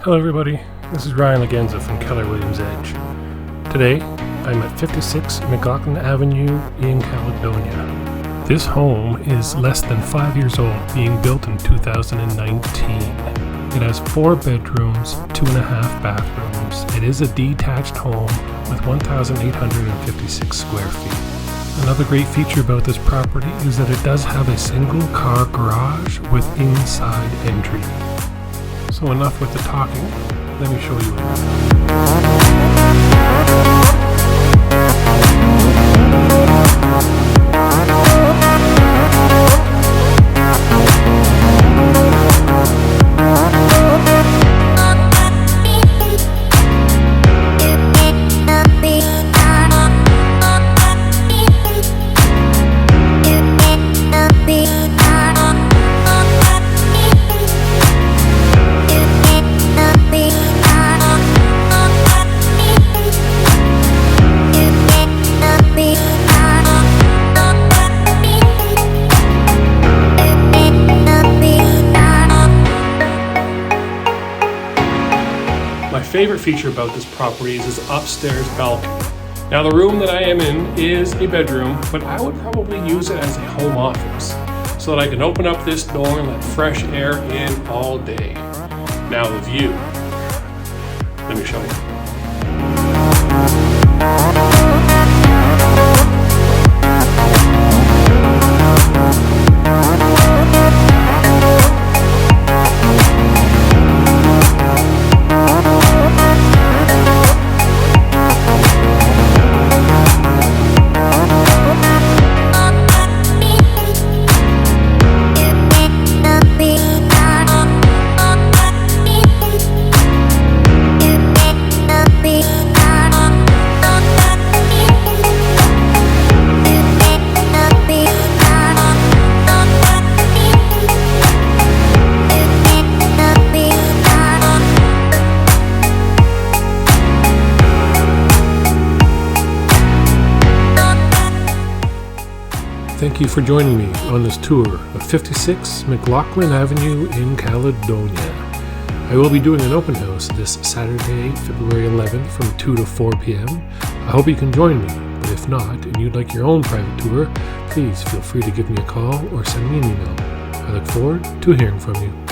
Hello everybody, this is Ryan Lagenza from Keller Williams Edge. Today, I'm at 56 MacLachlan Avenue in Caledonia. This home is less than 5 years old, being built in 2019. It has 4 bedrooms, 2.5 bathrooms. It is a detached home with 1,856 square feet. Another great feature about this property is that it does have a single car garage with inside entry. So enough with the talking, let me show you My favorite feature about this property is this upstairs balcony. Now the room that I am in is a bedroom, but I would probably use it as a home office so that I can open up this door and let fresh air in all day. Now the view. Let me show you. Thank you for joining me on this tour of 56 MacLachlan Avenue in Caledonia. I will be doing an open house this Saturday, February 11th from 2 to 4 p.m. I hope you can join me, but if not, and you'd like your own private tour, please feel free to give me a call or send me an email. I look forward to hearing from you.